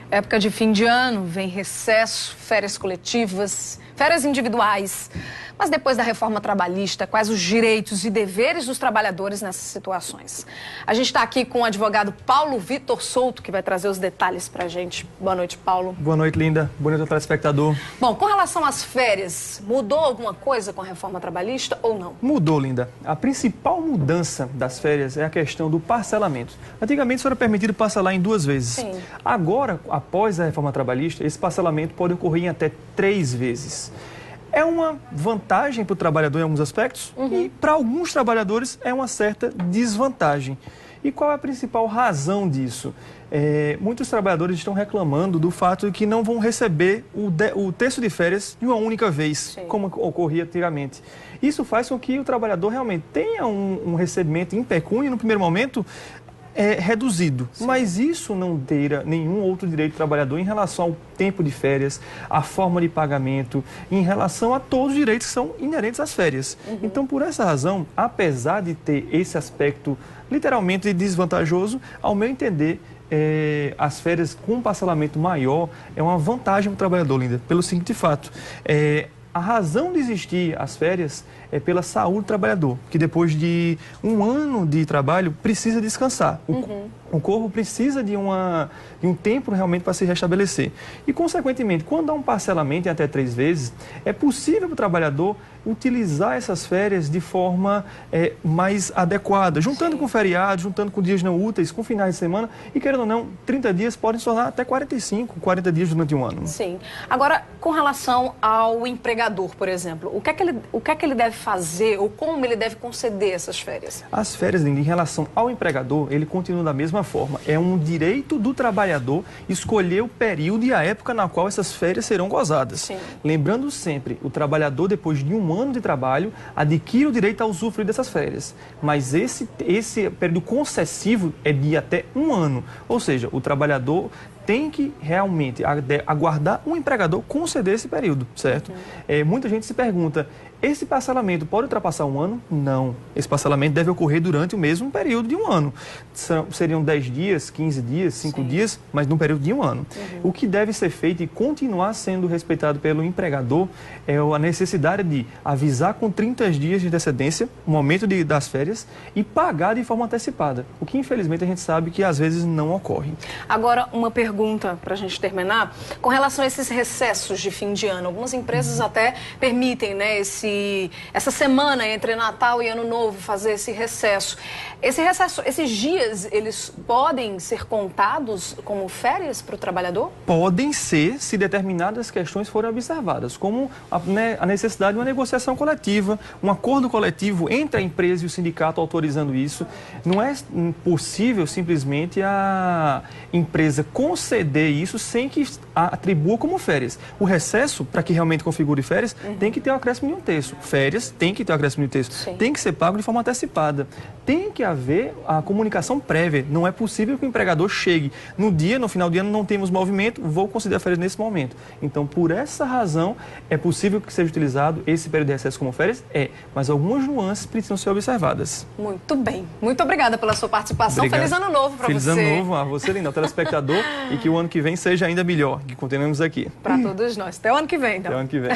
Época de fim de ano, vem recesso, férias coletivas, férias individuais. Mas depois da reforma trabalhista, quais os direitos e deveres dos trabalhadores nessas situações? A gente está aqui com o advogado Paulo Vitor Souto, que vai trazer os detalhes para a gente. Boa noite, Paulo. Boa noite, Linda. Boa noite ao telespectador. Bom, com relação às férias, mudou alguma coisa com a reforma trabalhista ou não? Mudou, Linda. A principal mudança das férias é a questão do parcelamento. Antigamente, isso era permitido parcelar em 2 vezes. Sim. Agora, após a reforma trabalhista, esse parcelamento pode ocorrer em até 3 vezes. É uma vantagem para o trabalhador em alguns aspectos e para alguns trabalhadores é uma certa desvantagem. E qual é a principal razão disso? Muitos trabalhadores estão reclamando do fato de que não vão receber o terço de férias de uma única vez, Sim. como ocorria antigamente. Isso faz com que o trabalhador realmente tenha um recebimento em pecúnia no primeiro momento reduzido, Sim. mas isso não tira nenhum outro direito do trabalhador em relação ao tempo de férias, a forma de pagamento, em relação a todos os direitos que são inerentes às férias. Então, por essa razão, apesar de ter esse aspecto literalmente desvantajoso, ao meu entender, as férias com um parcelamento maior é uma vantagem para o trabalhador, Linda, pelo seguinte fato. A razão de existir as férias é pela saúde do trabalhador, que depois de 1 ano de trabalho precisa descansar. O corpo precisa de um tempo realmente para se restabelecer. E, consequentemente, quando há um parcelamento em até 3 vezes, é possível para o trabalhador utilizar essas férias de forma mais adequada, juntando Sim. com feriados, juntando com dias não úteis, com finais de semana, e querendo ou não, 30 dias podem se tornar até 45, 40 dias durante um ano. Sim. Agora, com relação ao empregador, por exemplo, o que é que ele deve fazer ou como ele deve conceder essas férias? As férias, Linda, em relação ao empregador, ele continua da mesma forma. É um direito do trabalhador escolher o período e a época na qual essas férias serão gozadas. Sim. Lembrando sempre, o trabalhador, depois de 1 ano de trabalho, adquire o direito a usufruir dessas férias. Mas esse período concessivo é de até 1 ano. Ou seja, o trabalhador tem que realmente aguardar um empregador conceder esse período, certo? Muita gente se pergunta, esse parcelamento pode ultrapassar 1 ano? Não. Esse parcelamento deve ocorrer durante o mesmo período de 1 ano. Seriam 10 dias, 15 dias, 5 Sim. dias, mas num período de 1 ano. O que deve ser feito e continuar sendo respeitado pelo empregador é a necessidade de avisar com 30 dias de antecedência o momento das férias e pagar de forma antecipada. O que, infelizmente, a gente sabe que às vezes não ocorre. Agora, uma pergunta para a gente terminar. Com relação a esses recessos de fim de ano, algumas empresas até permitem, né, essa semana entre Natal e Ano Novo fazer esse recesso. Esse recesso, esses dias, eles podem ser contados como férias para o trabalhador? Podem ser, se determinadas questões forem observadas, como a necessidade de uma negociação coletiva, um acordo coletivo entre a empresa e o sindicato autorizando isso. Não é possível simplesmente a empresa conceder isso sem que atribua como férias. O recesso, para que realmente configure férias, tem que ter o acréscimo de 1/3. Férias tem que ter o acréscimo de 1/3. Sim. Tem que ser pago de forma antecipada. Tem que haver a comunicação prévia. Não é possível que o empregador chegue no final do ano, não temos movimento, vou conceder férias nesse momento. Então, por essa razão, é possível que seja utilizado esse período de recesso como férias? Mas algumas nuances precisam ser observadas. Muito bem. Muito obrigada pela sua participação. Obrigado. Feliz Ano Novo para você. Feliz Ano Novo a você, Linda, ao telespectador, e que o ano que vem seja ainda melhor, que continuemos aqui. Para todos nós. Até o ano que vem, então. Até o ano que vem.